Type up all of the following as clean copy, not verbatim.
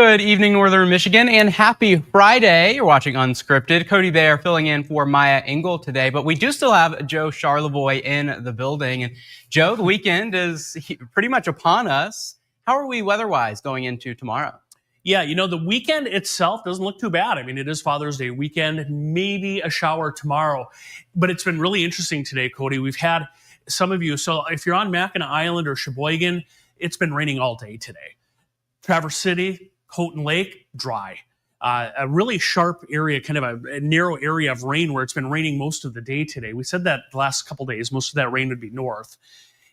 Good evening, Northern Michigan, and happy Friday. You're watching Unscripted. Cody Baer filling in for Maya Engel today, but we do still have Joe Charlevoix in the building. And Joe, the weekend is pretty much upon us. How are we weather-wise going into tomorrow? Yeah, the weekend itself doesn't look too bad. I mean, it is Father's Day weekend, maybe a shower tomorrow. But it's been really interesting today, Cody. We've had some of you, so if you're on Mackinac Island or Sheboygan, it's been raining all day today. Traverse City, Houghton Lake, dry. A really sharp area, kind of a narrow area of rain where it's been raining most of the day today. We said that the last couple days, most of that rain would be north.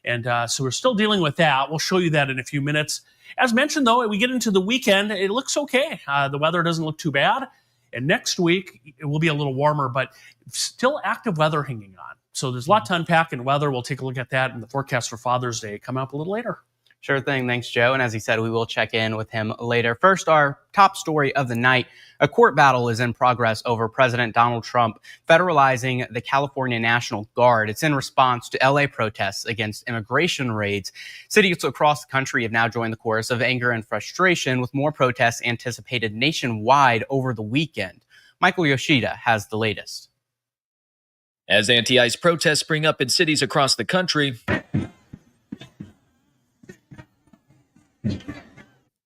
And so we're still dealing with that. We'll show you that in a few minutes. As mentioned, though, we get into the weekend, it looks okay. The weather doesn't look too bad. And next week, it will be a little warmer, but still active weather hanging on. So there's a lot to unpack in weather. We'll take a look at that in the forecast for Father's Day coming up a little later. Sure thing. Thanks, Joe. And as he said, we will check in with him later. First, our top story of the night. A court battle is in progress over President Donald Trump federalizing the California National Guard. It's in response to LA protests against immigration raids. Cities across the country have now joined the chorus of anger and frustration, with more protests anticipated nationwide over the weekend. Michael Yoshida has the latest. As anti-ICE protests spring up in cities across the country,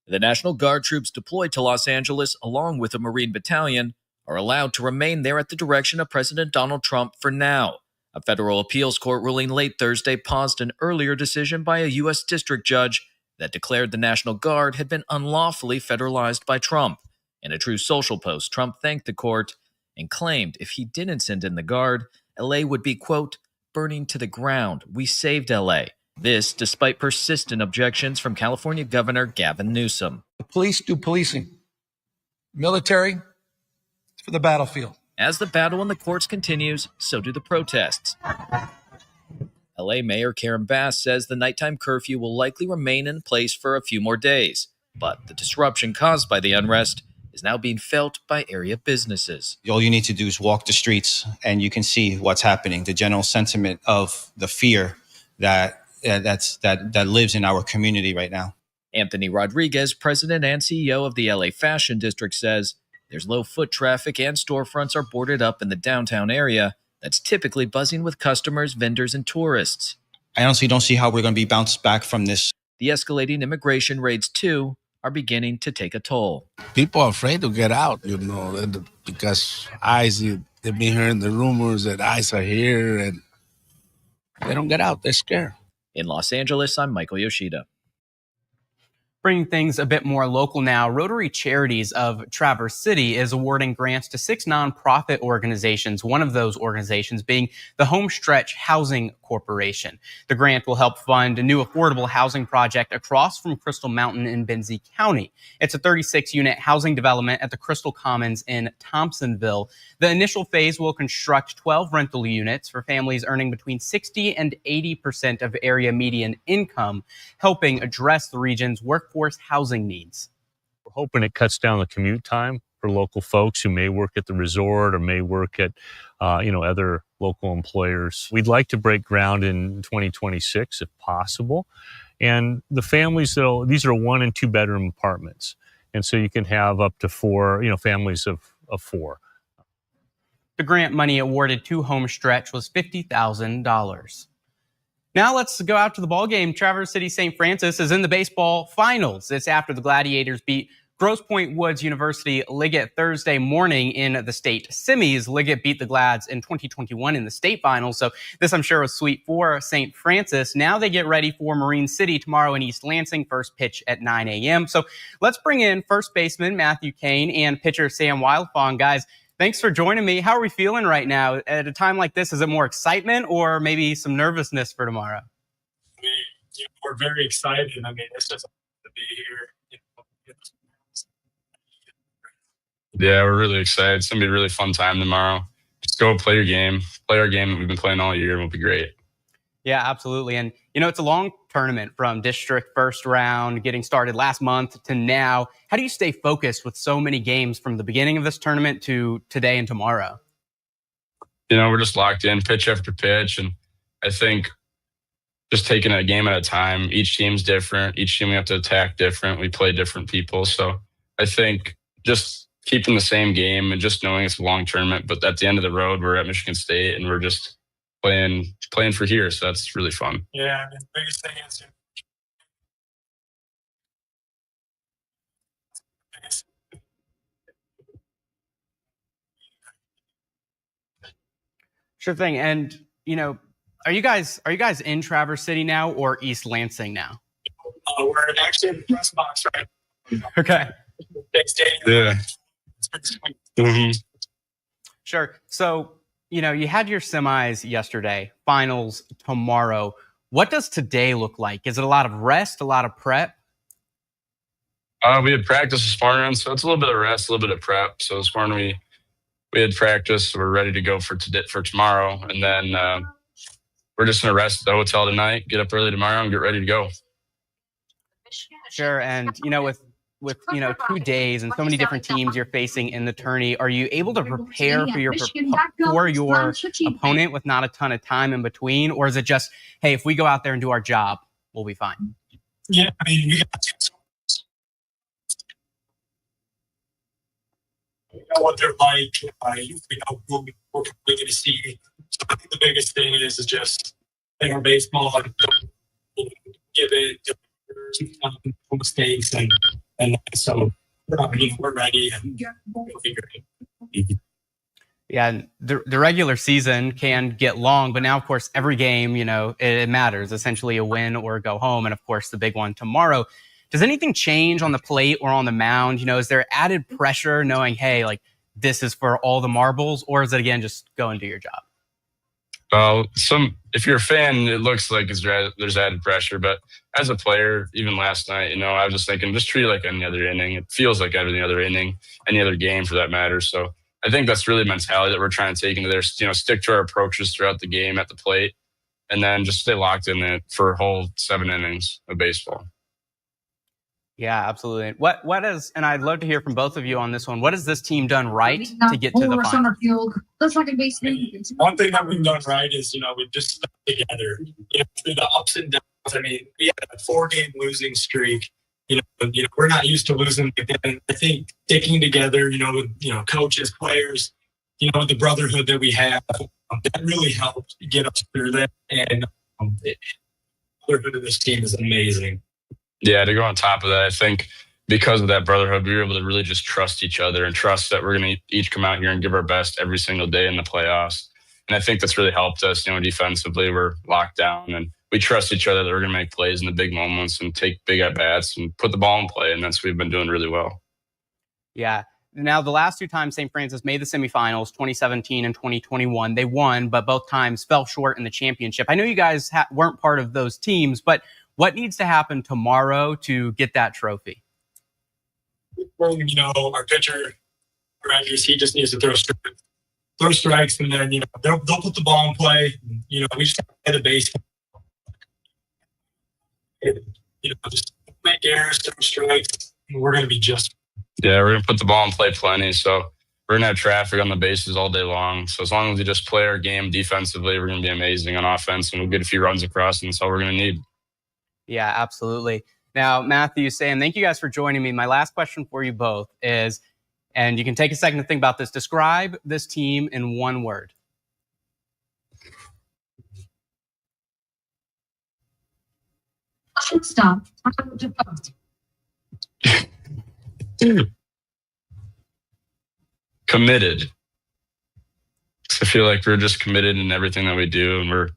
the National Guard troops deployed to Los Angeles, along with a Marine battalion, are allowed to remain there at the direction of President Donald Trump for now. A federal appeals court ruling late Thursday paused an earlier decision by a U.S. district judge that declared the National Guard had been unlawfully federalized by Trump. In a True Social post, Trump thanked the court and claimed if he didn't send in the Guard, L.A. would be, quote, burning to the ground. We saved L.A. This, despite persistent objections from California Governor Gavin Newsom. The police do policing. Military, it's for the battlefield. As the battle in the courts continues, so do the protests. LA Mayor Karen Bass says the nighttime curfew will likely remain in place for a few more days, but the disruption caused by the unrest is now being felt by area businesses. All you need to do is walk the streets and you can see what's happening, the general sentiment of the fear that lives in our community right now. Anthony Rodriguez, president and CEO of the LA Fashion District, says there's low foot traffic and storefronts are boarded up in the downtown area that's typically buzzing with customers, vendors, and tourists. I honestly don't see how we're going to be bounced back from this. The escalating immigration raids, too, are beginning to take a toll. People are afraid to get out, because ICE, they've been hearing the rumors that ICE are here, and they don't get out. They're scared. In Los Angeles, I'm Michael Yoshida. Bringing things a bit more local now, Rotary Charities of Traverse City is awarding grants to 6 nonprofit organizations, one of those organizations being the Homestretch Housing Corporation. The grant will help fund a new affordable housing project across from Crystal Mountain in Benzie County. It's a 36-unit housing development at the Crystal Commons in Thompsonville. The initial phase will construct 12 rental units for families earning between 60 and 80% of area median income, helping address the region's workforce housing needs. We're hoping it cuts down the commute time for local folks who may work at the resort or may work at, other local employers. We'd like to break ground in 2026 if possible. And the families, these are 1 and 2 bedroom apartments. And so you can have up to 4, families of 4. The grant money awarded to Homestretch was $50,000. Now let's go out to the ball game. Traverse City St. Francis is in the baseball finals. It's after the Gladiators beat Grosse Pointe Woods University Liggett Thursday morning in the state semis. Liggett beat the Glads in 2021 in the state finals. So this, I'm sure, was sweet for St. Francis. Now they get ready for Marine City tomorrow in East Lansing. First pitch at 9 a.m. So let's bring in first baseman Matthew Kane and pitcher Sam Wildfong. Guys, thanks for joining me. How are we feeling right now? At a time like this, is it more excitement or maybe some nervousness for tomorrow? We're very excited. I mean, it's just to be here. Yeah, we're really excited. It's going to be a really fun time tomorrow. Just go play your game, play our game that we've been playing all year, and it'll be great. Yeah, absolutely. And, it's a long tournament from district first round, getting started last month to now. How do you stay focused with so many games from the beginning of this tournament to today and tomorrow? We're just locked in pitch after pitch. And I think just taking a game at a time, each team's different. Each team we have to attack different. We play different people. So I think just keeping the same game and just knowing it's a long tournament, but at the end of the road, we're at Michigan State and we're just playing for here. So that's really fun. Yeah, I mean, the biggest thing is Sure thing. And, are you guys in Traverse City now or East Lansing now? we're actually in the press box, right? Okay. Big stadium. Yeah. It's pretty sweet. Mm-hmm. Sure. So, you had your semis yesterday, finals tomorrow. What does today look like? Is it a lot of rest, a lot of prep? We had practice this morning, so it's a little bit of rest, a little bit of prep. So this morning we had practice. We're ready to go for tomorrow, and then we're just gonna rest at the hotel tonight, get up early tomorrow, and get ready to go. Sure. And with 2 days and so many different teams you're facing in the tourney, are you able to prepare for your opponent with not a ton of time in between, or is it just, hey, if we go out there and do our job, we'll be fine? Yeah, I mean, we know what they're like. We know who we're going to see. So I think the biggest thing is just in our baseball, give it mistakes, and so we're ready and we'll figure it out. Yeah, and the regular season can get long, but now, of course, every game, it matters. Essentially a win or go home, and of course, the big one tomorrow. Does anything change on the plate or on the mound? Is there added pressure knowing, hey, like this is for all the marbles, or is it again just go and do your job? If you're a fan, it looks like there's added pressure, but as a player, even last night, I was just thinking, just treat it like any other inning. It feels like any other inning, any other game for that matter. So I think that's really the mentality that we're trying to take into there. Stick to our approaches throughout the game at the plate, and then just stay locked in it for a whole 7 innings of baseball. Yeah, absolutely. What is, and I'd love to hear from both of you on this one. What has this team done right to get to the final? One thing that we've done right is, we've just stuck together. Through the ups and downs. I mean, we had a 4-game losing streak. We're not used to losing. And I think sticking together, with coaches, players, the brotherhood that we have, that really helped get us through that. And the brotherhood of this team is amazing. Yeah, to go on top of that, I think because of that brotherhood, we were able to really just trust each other and trust that we're going to each come out here and give our best every single day in the playoffs. And I think that's really helped us. Defensively, we're locked down and we trust each other that we're going to make plays in the big moments and take big at-bats and put the ball in play. And that's what we've been doing really well. Yeah. Now, the last 2 times St. Francis made the semifinals, 2017 and 2021, they won, but both times fell short in the championship. I know you guys weren't part of those teams, but what needs to happen tomorrow to get that trophy? Our pitcher, he just needs to throw strikes, and then, they'll put the ball in play. We just have to play the base. Just make errors, throw strikes, and we're going to be just. Yeah, we're going to put the ball in play plenty. So we're going to have traffic on the bases all day long. So as long as we just play our game defensively, we're going to be amazing on offense, and we'll get a few runs across, and that's all we're going to need. Yeah, absolutely. Now, Matthew, Sam, thank you guys for joining me. My last question for you both is, and you can take a second to think about this, describe this team in one word. Stop. Committed. I feel like we're just committed in everything that we do, and we're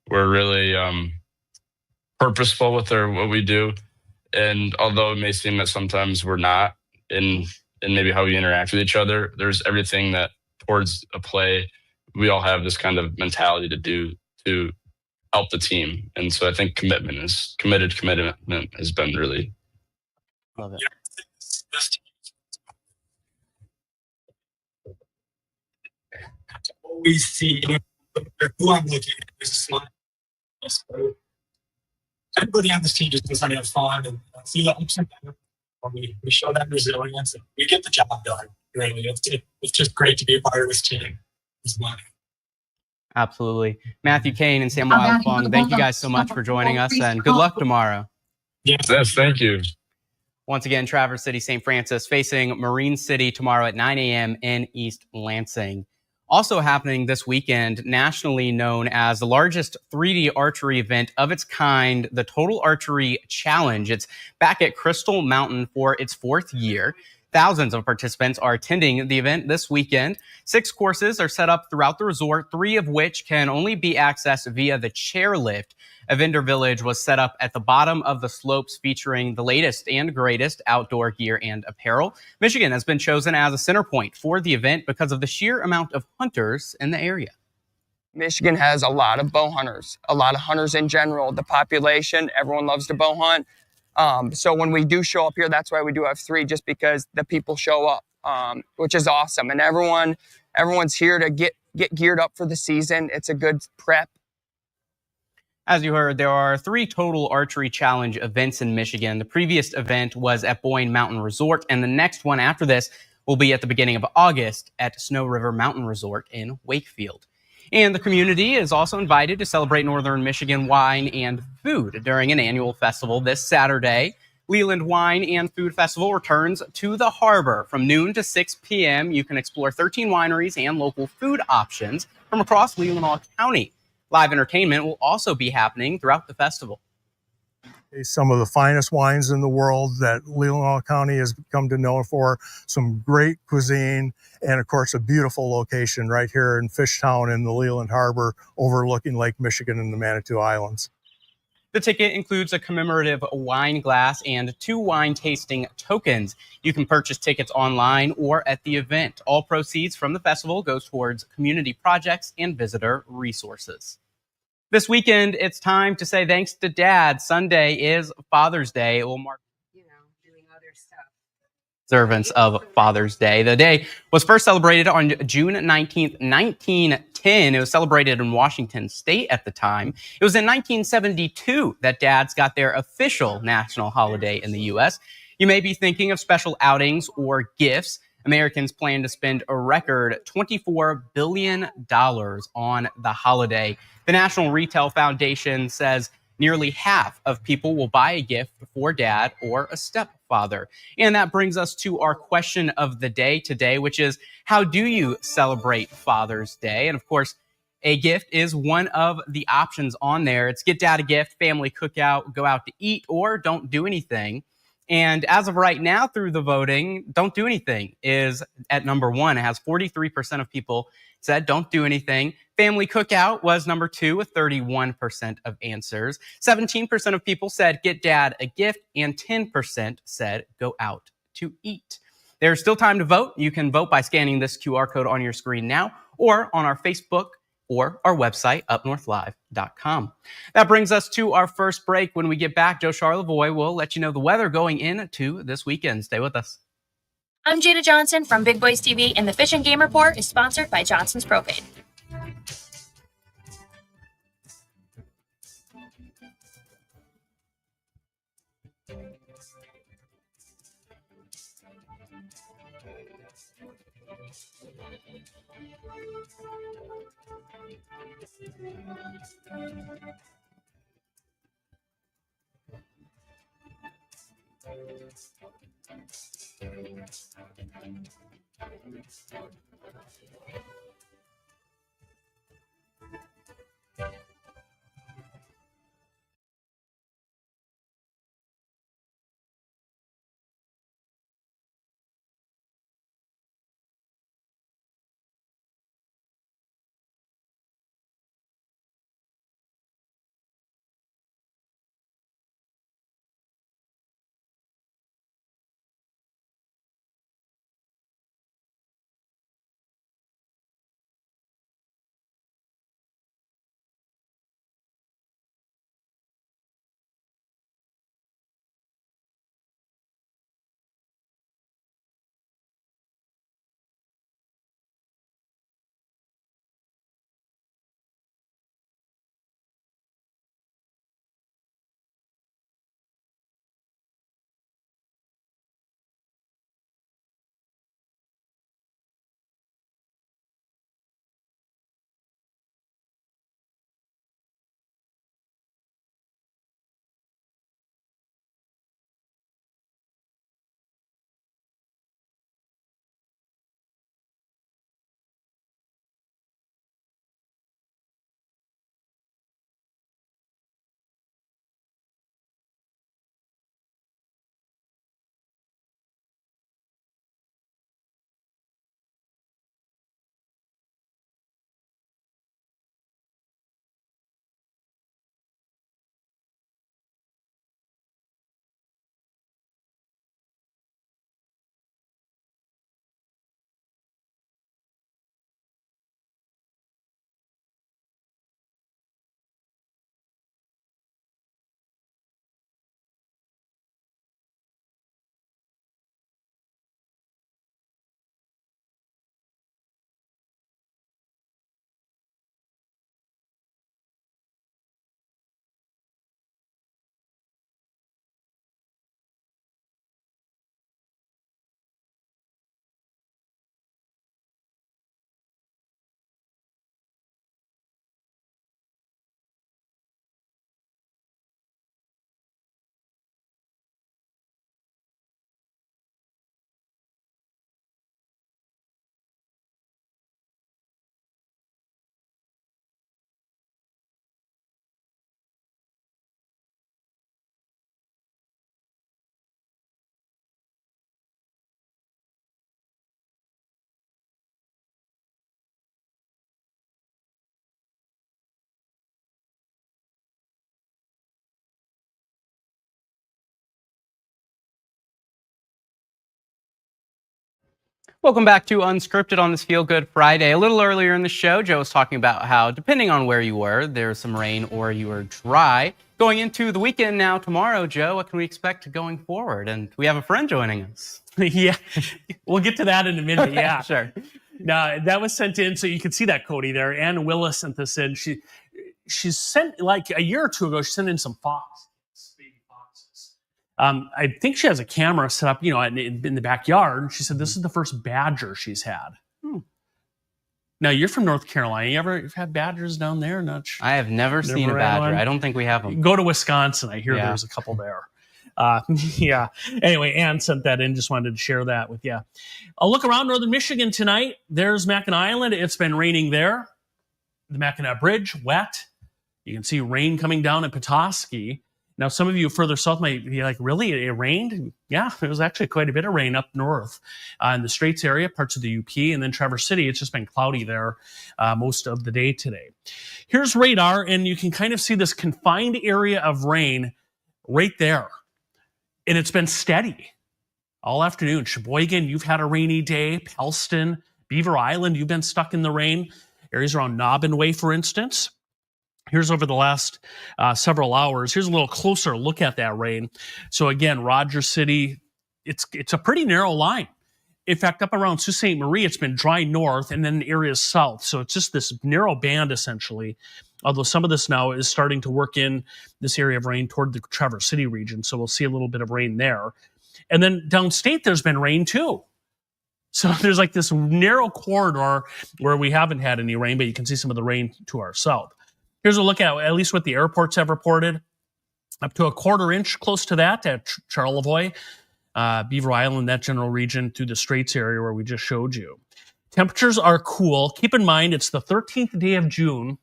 really purposeful with what we do. And although it may seem that sometimes we're not in maybe how we interact with each other, there's everything that towards a play, we all have this kind of mentality to do to help the team. And so I think commitment has been really. Love it. Always see who I'm looking at is a smile. Everybody on this team just wants to have fun and see the ups and downs. We show that resilience and we get the job done. Really, it's just great to be a part of this team. It's fun. Absolutely. Matthew Kane and Sam Wildfong, thank you guys so much for joining us, and good luck tomorrow. Yes, thank you. Once again, Traverse City St. Francis facing Marine City tomorrow at 9 a.m. in East Lansing. Also happening this weekend, nationally known as the largest 3D archery event of its kind, the Total Archery Challenge. It's back at Crystal Mountain for its 4th year. Thousands of participants are attending the event this weekend. 6 courses are set up throughout the resort, 3 of which can only be accessed via the chairlift. A vendor village was set up at the bottom of the slopes featuring the latest and greatest outdoor gear and apparel. Michigan has been chosen as a center point for the event because of the sheer amount of hunters in the area. Michigan has a lot of bow hunters, a lot of hunters in general. The population, everyone loves to bow hunt. So when we do show up here, that's why we do have 3, just because the people show up, which is awesome. And everyone's here to get geared up for the season. It's a good prep. As you heard, there are 3 Total Archery Challenge events in Michigan. The previous event was at Boyne Mountain Resort, and the next one after this will be at the beginning of August at Snow River Mountain Resort in Wakefield. And the community is also invited to celebrate Northern Michigan wine and food during an annual festival this Saturday. Leland Wine and Food Festival returns to the harbor from noon to 6 p.m. You can explore 13 wineries and local food options from across Leelanau County. Live entertainment will also be happening throughout the festival. Some of the finest wines in the world that Leelanau County has come to know for, some great cuisine, and of course a beautiful location right here in Fishtown in the Leland Harbor overlooking Lake Michigan and the Manitou Islands. The ticket includes a commemorative wine glass and 2 wine tasting tokens. You can purchase tickets online or at the event. All proceeds from the festival goes towards community projects and visitor resources. This weekend, it's time to say thanks to Dad. Sunday is Father's Day. It will mark doing other stuff. observance of Father's Day. The day was first celebrated on June 19th, 1910. It was celebrated in Washington State at the time. It was in 1972 that dads got their official national holiday in the U.S. You may be thinking of special outings or gifts. Americans plan to spend a record $24 billion on the holiday. The National Retail Foundation says nearly half of people will buy a gift for dad or a stepfather. And that brings us to our question of the day today, which is, how do you celebrate Father's Day? And of course, a gift is one of the options on there. It's get dad a gift, family cookout, go out to eat, or don't do anything. And as of right now, through the voting, don't do anything is at number 1. It has 43% of people said don't do anything. Family cookout was number 2 with 31% of answers. 17% of people said get dad a gift, and 10% said go out to eat. There's still time to vote. You can vote by scanning this QR code on your screen now or on our Facebook or our website, UpNorthLive.com. That brings us to our first break. When we get back, Joe Charlevoix will let you know the weather going into this weekend. Stay with us. I'm Jada Johnson from Big Boys TV, and the Fish and Game Report is sponsored by Johnson's Propane. Welcome back to Unscripted on this Feel Good Friday. A little earlier in the show, Joe was talking about how, depending on where you were, there was some rain or you were dry. Going into the weekend now tomorrow, Joe, what can we expect going forward? And we have a friend joining us. Yeah, we'll get to that in a minute. Yeah, Sure. Now that was sent in, so you can see that, Cody, there. Ann Willis sent this in. She's sent, like a year or two ago, she sent in some foxes, baby foxes. I think she has a camera set up, in the backyard. She said this is the first badger she's had. Now, you're from North Carolina. You've had badgers down there? I have never seen a badger. I don't think we have them. Go to Wisconsin. I hear there's a couple there. Yeah. Anyway, Ann sent that in. Just wanted to share that with you. I'll look around northern Michigan tonight. There's Mackinac Island. It's been raining there. The Mackinac Bridge, wet. You can see rain coming down at Petoskey. Now, some of you further south might be like, really? It rained? Yeah, there was actually quite a bit of rain up north in the Straits area, parts of the UP, and then Traverse City. It's just been cloudy there most of the day today. Here's radar, and you can kind of see this confined area of rain right there. And it's been steady all afternoon. Sheboygan, you've had a rainy day. Pellston, Beaver Island, you've been stuck in the rain. Areas around Nobbin Way, for instance. Here's over the last several hours. Here's a little closer look at that rain. So again, Rogers City, it's a pretty narrow line. In fact, up around Sault Ste. Marie, it's been dry north and then areas south. So it's just this narrow band, essentially. Although some of this now is starting to work in this area of rain toward the Traverse City region. So we'll see a little bit of rain there. And then downstate, there's been rain too. So there's like this narrow corridor where we haven't had any rain, but you can see some of the rain to our south. Here's a look at least what the airports have reported. Up to a quarter inch close to that at Charlevoix, Beaver Island, that general region through the Straits area where we just showed you. Temperatures are cool. Keep in mind, it's the 13th day of June,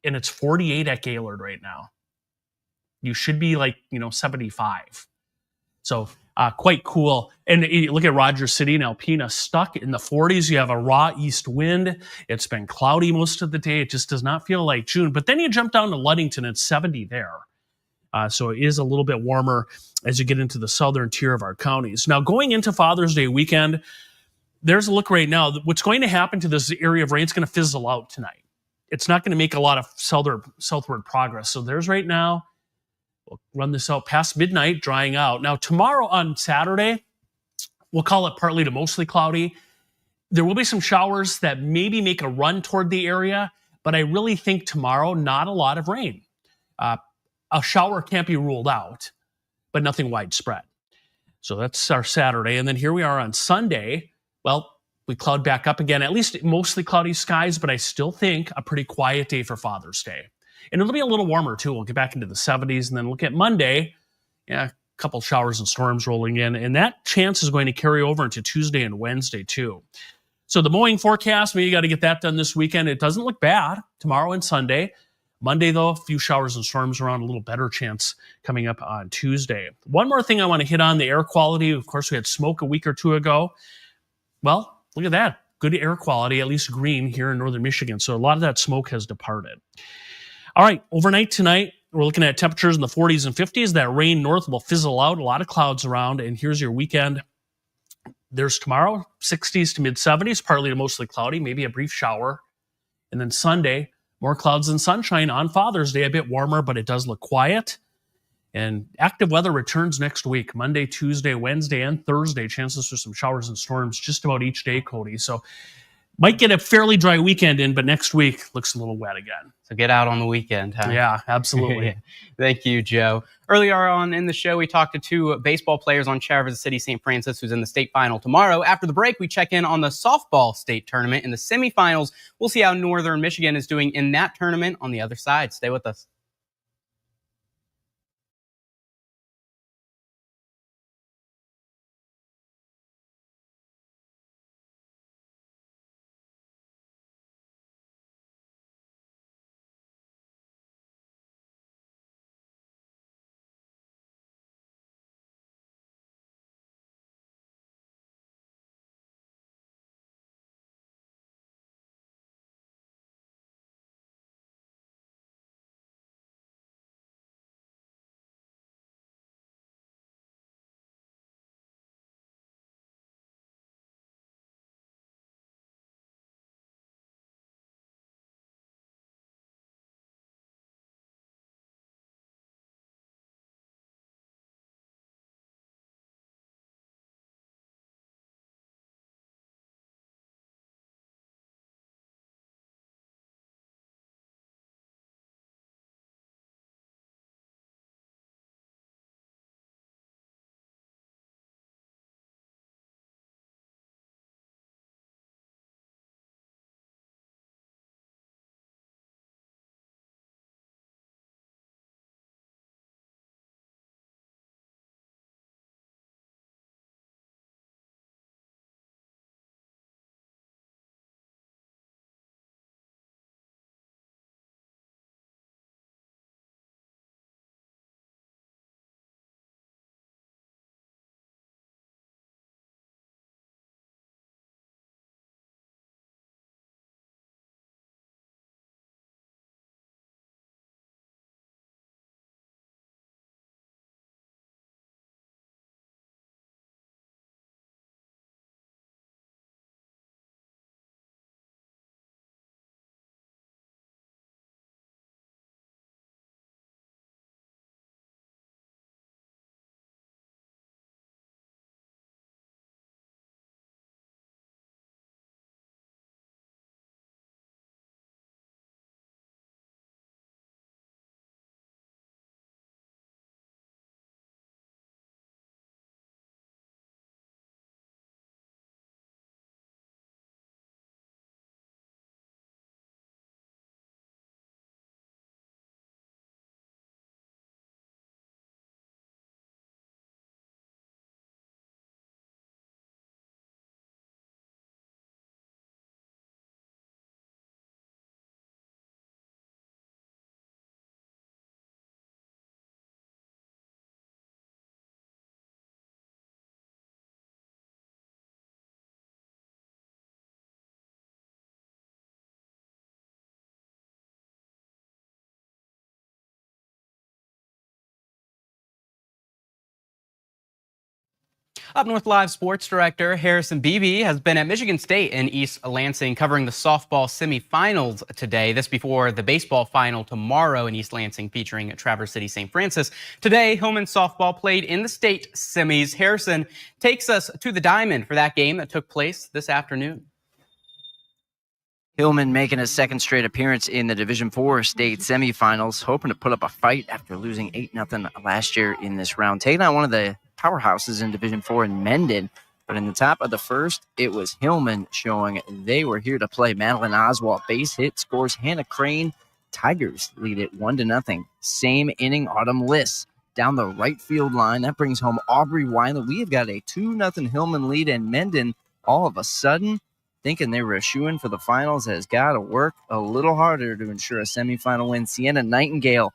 and it's 48 at Gaylord right now. You should be 75. So quite cool. And you look at Rogers City and Alpena, stuck in the 40s. You have a raw east wind. It's been cloudy most of the day. It just does not feel like June. But then you jump down to Ludington, it's 70 there. So it is a little bit warmer as you get into the southern tier of our counties. Now, going into Father's Day weekend, there's a look right now. What's going to happen to this area of rain is going to fizzle out tonight. It's not going to make a lot of southward progress. So there's right now. We'll run this out past midnight, drying out. Now, tomorrow on Saturday, we'll call it partly to mostly cloudy. There will be some showers that maybe make a run toward the area, but I really think tomorrow, not a lot of rain. A shower can't be ruled out, but nothing widespread. So that's our Saturday. And then here we are on Sunday. Well, we cloud back up again, at least mostly cloudy skies, but I still think a pretty quiet day for Father's Day. And it'll be a little warmer, too. We'll get back into the 70s. And then look at Monday. Yeah, a couple showers and storms rolling in. And that chance is going to carry over into Tuesday and Wednesday, too. So the mowing forecast, maybe you got to get that done this weekend. It doesn't look bad tomorrow and Sunday. Monday, though, a few showers and storms around, a little better chance coming up on Tuesday. One more thing I want to hit on, the air quality. Of course, we had smoke a week or two ago. Well, look at that. Good air quality, at least green here in northern Michigan. So a lot of that smoke has departed. All right, overnight tonight, we're looking at temperatures in the 40s and 50s. That rain north will fizzle out, a lot of clouds around, and here's your weekend. There's tomorrow, 60s to mid-70s, partly to mostly cloudy, maybe a brief shower. And then Sunday, more clouds and sunshine on Father's Day, a bit warmer, but it does look quiet. And active weather returns next week, Monday, Tuesday, Wednesday, and Thursday. Chances for some showers and storms just about each day, Cody. So might get a fairly dry weekend in, but next week looks a little wet again. So get out on the weekend, huh? Yeah, absolutely. Thank you, Joe. Earlier on in the show, we talked to two baseball players on Traverse City St. Francis, who's in the state final tomorrow. After the break, we check in on the softball state tournament in the semifinals. We'll see how Northern Michigan is doing in that tournament on the other side. Stay with us. Up North Live sports director Harrison Beebe has been at Michigan State in East Lansing covering the softball semifinals today. This before the baseball final tomorrow in East Lansing featuring Traverse City St. Francis. Today, Hillman softball played in the state semis. Harrison takes us to the diamond for that game that took place this afternoon. Hillman making his second straight appearance in the Division IV state semifinals, hoping to put up a fight after losing 8-0 last year in this round. Taking on one of the powerhouses in Division IV in Mendon. But in the top of the first, it was Hillman showing they were here to play. Madeline Oswald base hit, scores Hannah Crane. Tigers lead it 1-0. Same inning, Autumn Liss down the right field line. That brings home Aubrey Weiler. We have got a 2-0 Hillman lead, and Mendon all of a sudden thinking they were a shoo-in for the finals has got to work a little harder to ensure a semifinal win. Sienna Nightingale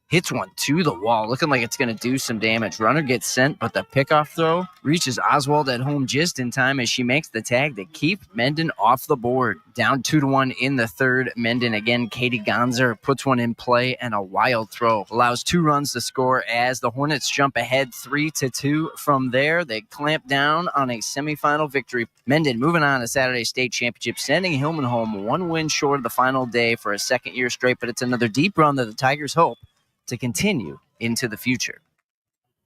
hits one to the wall, looking like it's going to do some damage. Runner gets sent, but the pickoff throw reaches Oswald at home just in time as she makes the tag to keep Mendon off the board. Down 2-1 in the third. Mendon again, Katie Gonzer puts one in play, and a wild throw allows 2 runs to score as the Hornets jump ahead 3-2. From there, they clamp down on a semifinal victory. Mendon moving on to Saturday State Championship, sending Hillman home 1 win short of the final day for a second year straight, but it's another deep run that the Tigers hope to continue into the future.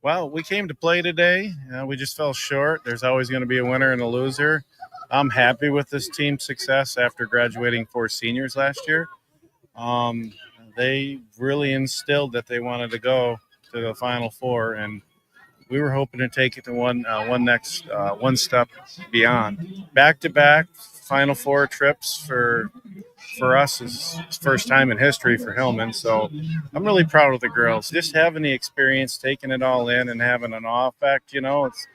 Well, we came to play today. We just fell short. There's always going to be a winner and a loser. I'm happy with this team's success after graduating 4 seniors last year. They really instilled that they wanted to go to the Final Four, and we were hoping to take it to one step beyond. Back-to-back Final Four trips for us is first time in history for Hillman, so I'm really proud of the girls. Just having the experience, taking it all in, and having an awe effect, this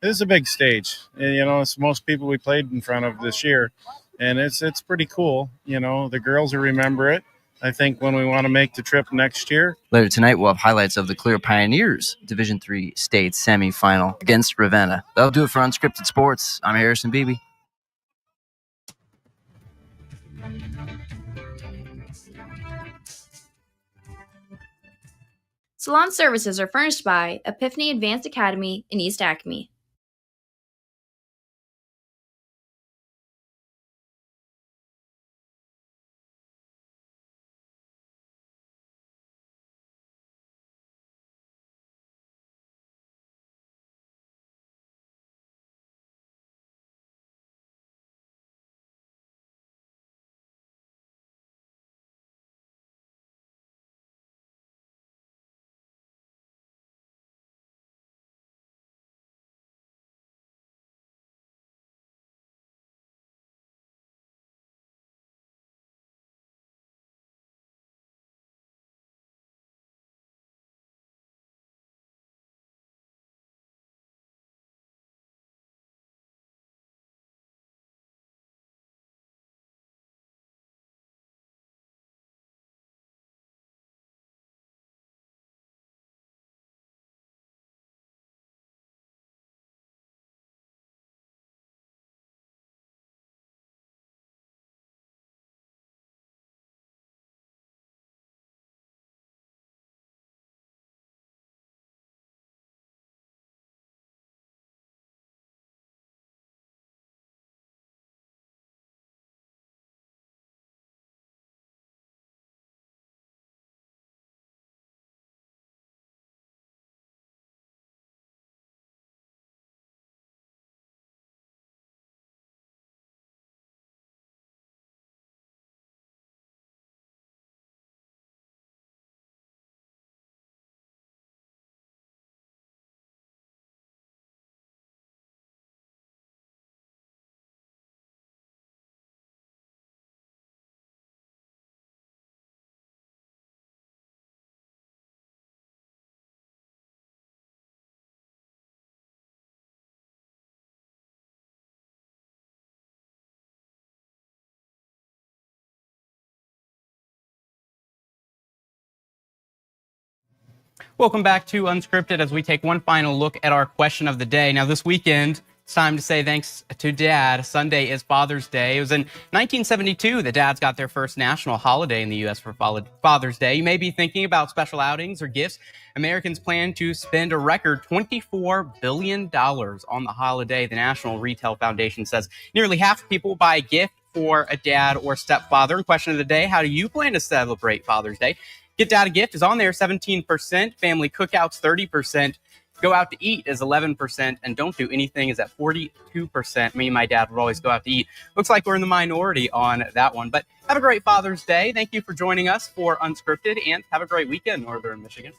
is a big stage. And, it's most people we played in front of this year, and it's pretty cool. The girls will remember it. I think when we want to make the trip next year. Later tonight, we'll have highlights of the Clear Pioneers Division III state semifinal against Ravenna. That'll do it for Unscripted Sports. I'm Harrison Beebe. Salon services are furnished by Epiphany Advanced Academy in East Acme. Welcome back to Unscripted as we take one final look at our question of the day. Now, this weekend, It's time to say thanks to Dad. Sunday is Father's Day. It was in 1972 that dads got their first national holiday in the U.S. for Father's Day. You may be thinking about special outings or gifts. Americans plan to spend a record $24 billion on the holiday. The National Retail Foundation says nearly half of people will buy a gift for a dad or stepfather. And question of the day, how do you plan to celebrate Father's Day? Get Dad a Gift is on there, 17%. Family cookouts, 30%. Go out to eat is 11%, and don't do anything is at 42%. Me and my dad would always go out to eat. Looks like we're in the minority on that one. But have a great Father's Day. Thank you for joining us for Unscripted, and have a great weekend, Northern Michigan.